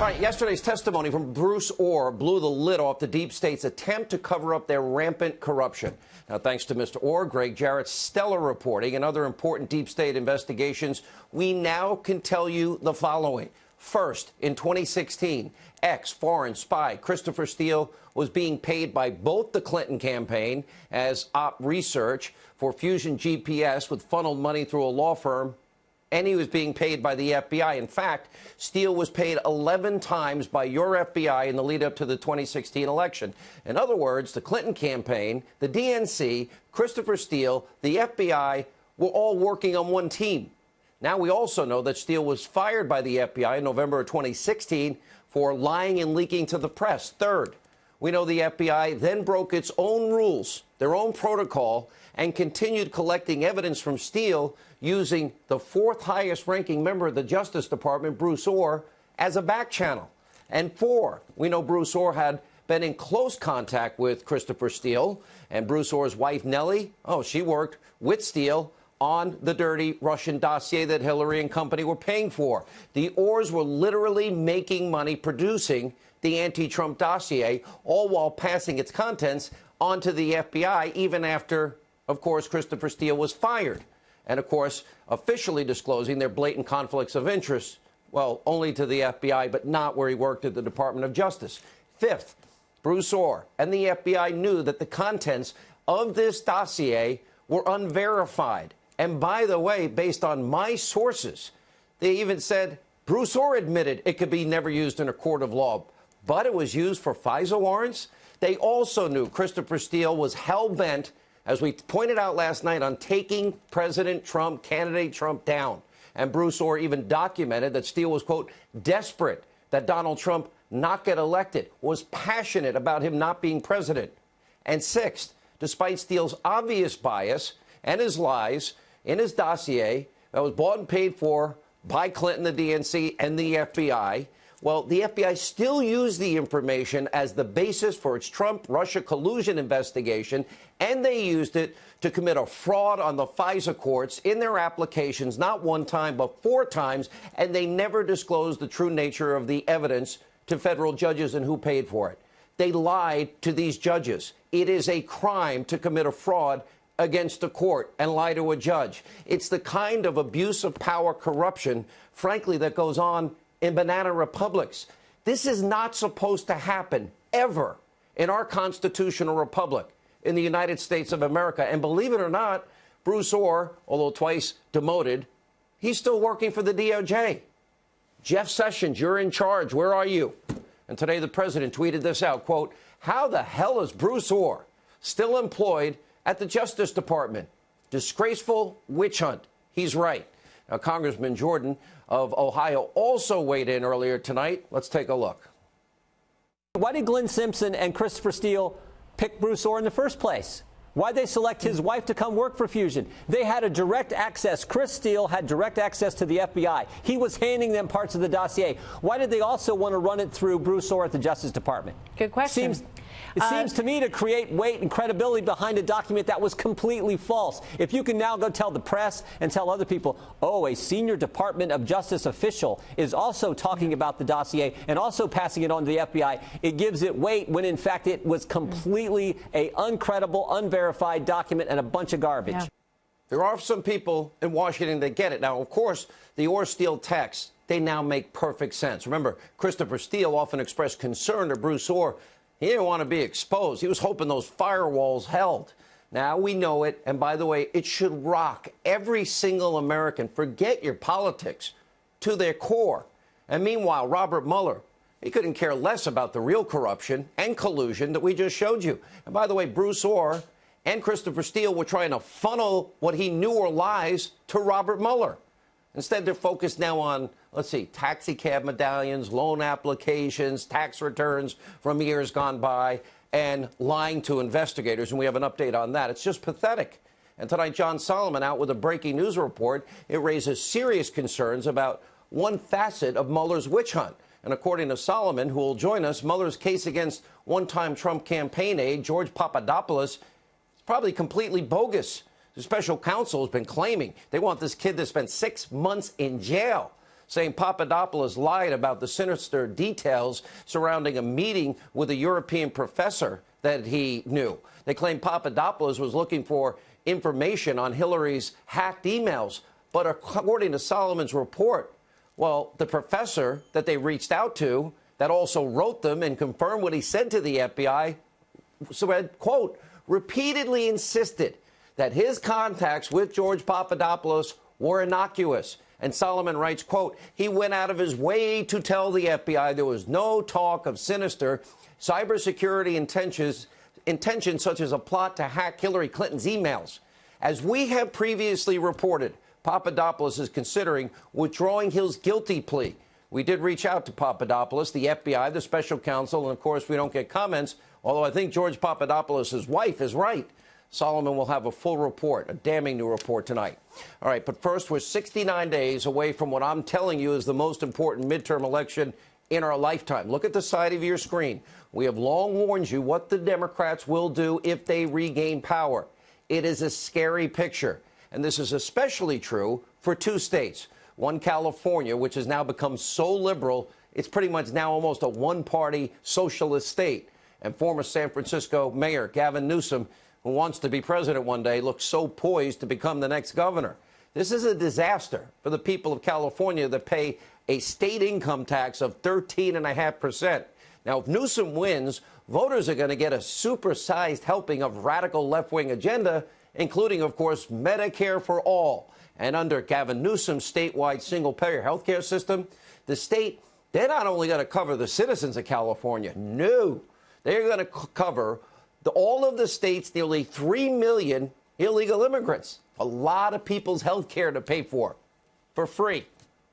All right, yesterday's testimony from Bruce Ohr blew the lid off the deep state's attempt to cover up their rampant corruption. Now, thanks to Mr. Ohr, Greg Jarrett's stellar reporting, and other important deep state investigations, we now can tell you the following. First, in 2016, ex-foreign spy Christopher Steele was being paid by both the Clinton campaign as op research for Fusion GPS with funneled money through a law firm, and he was being paid by the FBI. In fact, Steele was paid 11 times by your FBI in the lead up to the 2016 election. In other words, the Clinton campaign, the DNC, Christopher Steele, the FBI were all working on one team. Now we also know that Steele was fired by the FBI in November of 2016 for lying and leaking to the press. Third, we know the FBI then broke its own rules, their own protocol, and continued collecting evidence from Steele using the fourth highest ranking member of the Justice Department, Bruce Ohr, as a back channel. And four, we know Bruce Ohr had been in close contact with Christopher Steele, and Bruce Ohr's wife, Nellie, she worked with Steele on the dirty Russian dossier that Hillary and company were paying for. The Ohrs were literally making money producing the anti-Trump dossier, all while passing its contents onto the FBI, even after, of course, Christopher Steele was fired. And, of course, officially disclosing their blatant conflicts of interest, well, only to the FBI, but not where he worked at the Department of Justice. Fifth, Bruce Ohr and the FBI knew that the contents of this dossier were unverified. And by the way, based on my sources, they even said Bruce Ohr admitted it could be never used in a court of law, but it was used for FISA warrants. They also knew Christopher Steele was hell-bent, as we pointed out last night, on taking President Trump, candidate Trump, down. And Bruce Ohr even documented that Steele was, quote, desperate that Donald Trump not get elected, was passionate about him not being president. And sixth, despite Steele's obvious bias and his lies in his dossier that was bought and paid for by Clinton, the DNC, and the FBI, well, the FBI still used the information as the basis for its Trump-Russia collusion investigation, and they used it to commit a fraud on the FISA courts in their applications, not one time, but 4 times, and they never disclosed the true nature of the evidence to federal judges and who paid for it. They lied to these judges. It is a crime to commit a fraud against a court and lie to a judge. It's the kind of abuse of power corruption, frankly, that goes on in banana republics. This is not supposed to happen ever in our constitutional republic in the United States of America. And believe it or not, Bruce Ohr, although twice demoted, he's still working for the DOJ. Jeff Sessions, you're in charge. Where are you? And today the president tweeted this out, quote, how the hell is Bruce Ohr still employed at the Justice Department? Disgraceful witch hunt. He's right. Now, Congressman Jordan of Ohio also weighed in earlier tonight. Let's take a look. Why did Glenn Simpson and Christopher Steele pick Bruce Ohr in the first place? Why'd they select his wife to come work for Fusion? They had a direct access. Chris Steele had direct access to the FBI. He was handing them parts of the dossier. Why did they also want to run it through Bruce Ohr at the Justice Department? Good question. It seems to me to create weight and credibility behind a document that was completely false. If you can now go tell the press and tell other people, oh, a senior Department of Justice official is also talking about the dossier and also passing it on to the FBI, it gives it weight when, in fact, it was completely a uncredible, unverified document and a bunch of garbage. Yeah. There are some people in Washington that get it. Now, of course, the Ohr-Steele texts, they now make perfect sense. Remember, Christopher Steele often expressed concern to Bruce Ohr. He didn't want to be exposed. He was hoping those firewalls held. Now we know it. And by the way, it should rock every single American. Forget your politics to their core. And meanwhile, Robert Mueller, he couldn't care less about the real corruption and collusion that we just showed you. And by the way, Bruce Ohr and Christopher Steele were trying to funnel what he knew were lies to Robert Mueller. Instead, they're focused now on, let's see, taxi cab medallions, loan applications, tax returns from years gone by, and lying to investigators. And we have an update on that. It's just pathetic. And tonight, John Solomon out with a breaking news report. It raises serious concerns about one facet of Mueller's witch hunt. And according to Solomon, who will join us, Mueller's case against one-time Trump campaign aide George Papadopoulos is probably completely bogus. The special counsel has been claiming they want this kid to spend 6 months in jail. saying Papadopoulos lied about the sinister details surrounding a meeting with a European professor that he knew. They claim Papadopoulos was looking for information on Hillary's hacked emails. But according to Solomon's report, well, the professor that they reached out to that also wrote them and confirmed what he said to the FBI, said, quote, repeatedly insisted that his contacts with George Papadopoulos were innocuous. And Solomon writes, quote, he went out of his way to tell the FBI there was no talk of sinister cybersecurity intentions such as a plot to hack Hillary Clinton's emails. As we have previously reported, Papadopoulos is considering withdrawing his guilty plea. We did reach out to Papadopoulos, the FBI, the special counsel, and of course we don't get comments, although I think George Papadopoulos' wife is right. Solomon will have a full report, a damning new report tonight. All right, but first, we're 69 days away from what I'm telling you is the most important midterm election in our lifetime. Look at the side of your screen. We have long warned you what the Democrats will do if they regain power. It is a scary picture. And this is especially true for two states. One, California, which has now become so liberal, it's pretty much now almost a one-party socialist state. And former San Francisco Mayor Gavin Newsom, who wants to be president one day, looks so poised to become the next governor. This is a disaster for the people of California that pay a state income tax of 13.5%. Now, if Newsom wins, voters are going to get a supersized helping of radical left-wing agenda, including, of course, Medicare for all. And under Gavin Newsom's statewide single-payer health care system, the state, they're not only going to cover the citizens of California, no, they're going to cover all of the state's nearly 3 million illegal immigrants. A lot of people's health care to pay for free.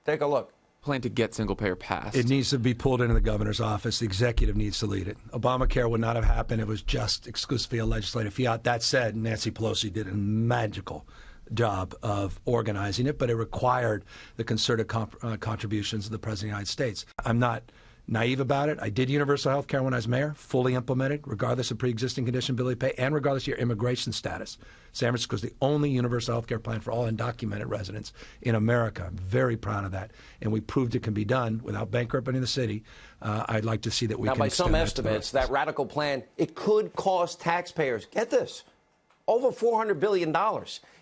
Take a look. Plan to get single-payer passed. It needs to be pulled into the governor's office. The executive needs to lead it. Obamacare would not have happened. It was just exclusively a legislative fiat. That said, Nancy Pelosi did a magical job of organizing it, but it required the concerted contributions of the President of the United States. I'm not naive about it. I did universal health care when I was mayor, fully implemented, regardless of pre-existing condition, ability to pay, and regardless of your immigration status. San Francisco is the only universal health care plan for all undocumented residents in America. I'm very proud of that. And we proved it can be done without bankrupting the city. I'd like to see that we can by extend some estimates, that radical plan, it could cost taxpayers, get this, over $400 billion,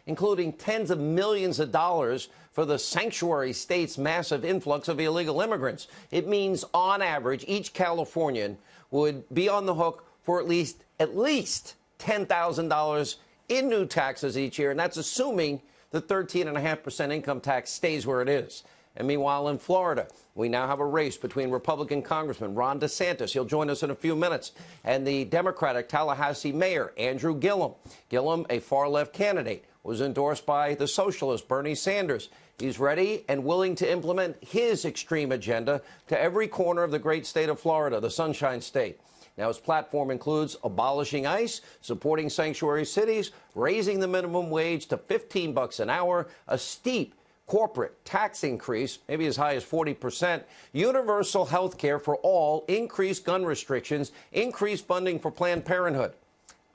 including tens of millions of dollars for the sanctuary state's massive influx of illegal immigrants. It means, on average, each Californian would be on the hook for at least $10,000 in new taxes each year, and that's assuming the 13.5% income tax stays where it is. And meanwhile, in Florida, we now have a race between Republican Congressman Ron DeSantis, he'll join us in a few minutes, and the Democratic Tallahassee Mayor Andrew Gillum. Gillum, a far-left candidate, was endorsed by the socialist Bernie Sanders. He's ready and willing to implement his extreme agenda to every corner of the great state of Florida, the Sunshine State. Now, his platform includes abolishing ICE, supporting sanctuary cities, raising the minimum wage to $15 an hour, a steep corporate tax increase, maybe as high as 40%, universal health care for all, increased gun restrictions, increased funding for Planned Parenthood.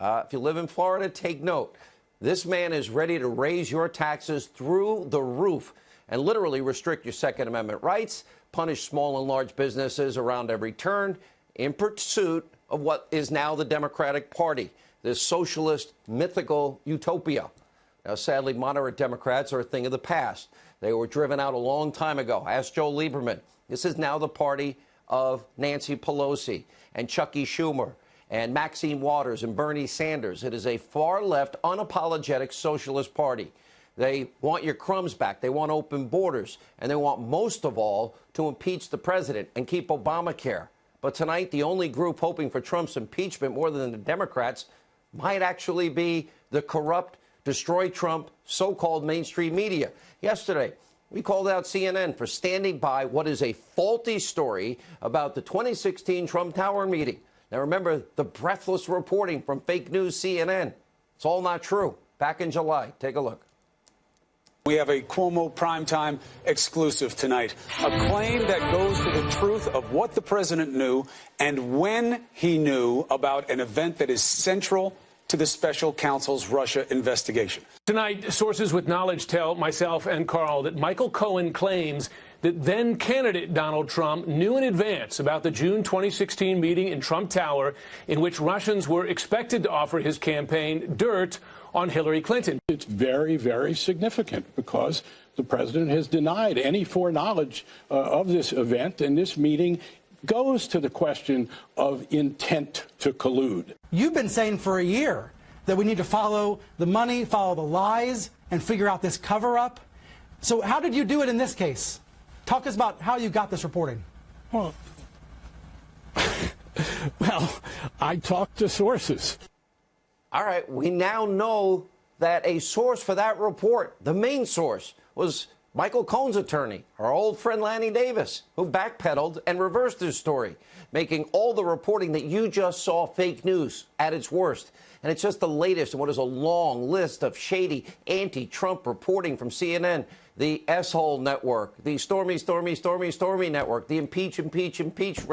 If you live in Florida, take note. This man is ready to raise your taxes through the roof and literally restrict your Second Amendment rights, punish small and large businesses around every turn in pursuit of what is now the Democratic Party, this socialist mythical utopia. Now, sadly, moderate Democrats are a thing of the past. They were driven out a long time ago. Ask Joe Lieberman. This is now the party of Nancy Pelosi and Chucky Schumer and Maxine Waters and Bernie Sanders. It is a far-left, unapologetic socialist party. They want your crumbs back. They want open borders. And they want, most of all, to impeach the president and keep Obamacare. But tonight, the only group hoping for Trump's impeachment more than the Democrats might actually be the corrupt, destroy Trump, so-called mainstream media. Yesterday, we called out CNN for standing by what is a faulty story about the 2016 Trump Tower meeting. Now, remember the breathless reporting from fake news CNN. It's all not true. Back in July. Take a look. We have a Cuomo primetime exclusive tonight, a claim that goes to the truth of what the president knew and when he knew about an event that is central to the special counsel's Russia investigation. Tonight, sources with knowledge tell myself and Carl that Michael Cohen claims that then-candidate Donald Trump knew in advance about the June 2016 meeting in Trump Tower in which Russians were expected to offer his campaign dirt on Hillary Clinton. It's very, very significant because the president has denied any foreknowledge of this event, and this meeting goes to the question of intent to collude. You've been saying for a year that we need to follow the money, follow the lies, and figure out this cover-up. So how did you do it in this case? Talk to us about how you got this reporting. Well, I talked to sources. All right, we now know that a source for that report, the main source, was Michael Cohen's attorney, our old friend Lanny Davis, who backpedaled and reversed his story, making all the reporting that you just saw fake news at its worst. And it's just the latest in what is a long list of shady anti-Trump reporting from CNN, the S-hole network, the Stormy network, the impeach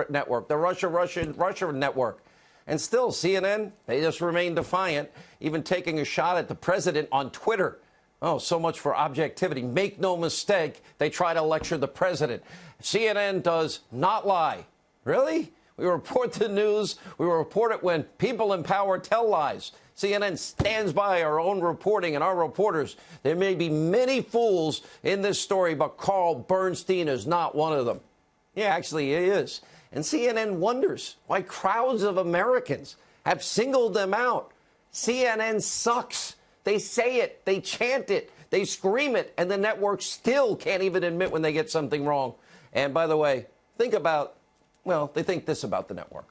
network, the Russia network. And still, CNN, they just remain defiant, even taking a shot at the president on Twitter. Oh, so much for objectivity. Make no mistake, they try to lecture the president. CNN does not lie. Really? We report the news. We report it when people in power tell lies. CNN stands by our own reporting and our reporters. There may be many fools in this story, but Carl Bernstein is not one of them. Yeah, actually, he is. And CNN wonders why crowds of Americans have singled them out. CNN sucks. They say it, they chant it, they scream it, and the network still can't even admit when they get something wrong. And by the way, they think this about the network.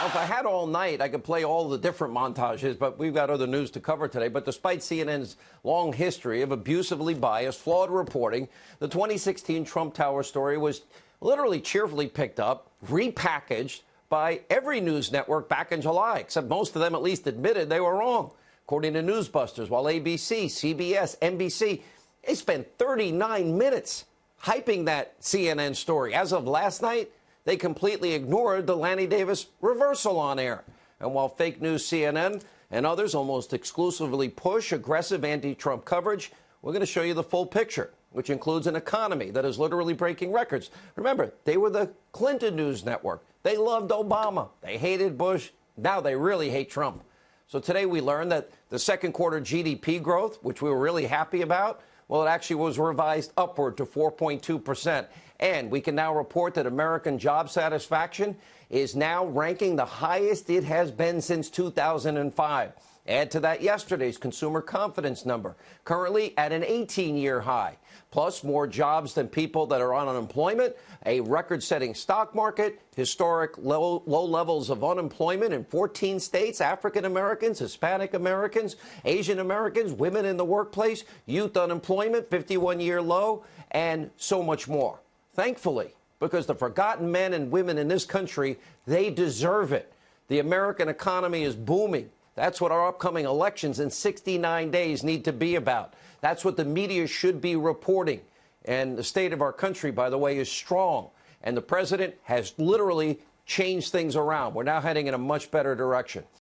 If I had all night, I could play all the different montages, but we've got other news to cover today. But despite CNN's long history of abusively biased, flawed reporting, the 2016 Trump Tower story was literally cheerfully picked up, repackaged by every news network back in July, except most of them at least admitted they were wrong. According to Newsbusters, while ABC, CBS, NBC, they spent 39 minutes hyping that CNN story. As of last night, they completely ignored the Lanny Davis reversal on air. And while fake news CNN and others almost exclusively push aggressive anti-Trump coverage, we're going to show you the full picture, which includes an economy that is literally breaking records. Remember, they were the Clinton News Network. They loved Obama. They hated Bush. Now they really hate Trump. So today we learned that the second quarter GDP growth, which we were really happy about, well, it actually was revised upward to 4.2%. And we can now report that American job satisfaction is now ranking the highest it has been since 2005. Add to that yesterday's consumer confidence number, currently at an 18-year high. Plus more jobs than people that are on unemployment, a record-setting stock market, historic low levels of unemployment in 14 states, African Americans, Hispanic Americans, Asian Americans, women in the workplace, youth unemployment, 51-year low, and so much more. Thankfully, because the forgotten men and women in this country, they deserve it. The American economy is booming. That's what our upcoming elections in 69 days need to be about. That's what the media should be reporting. And the state of our country, by the way, is strong. And the president has literally changed things around. We're now heading in a much better direction.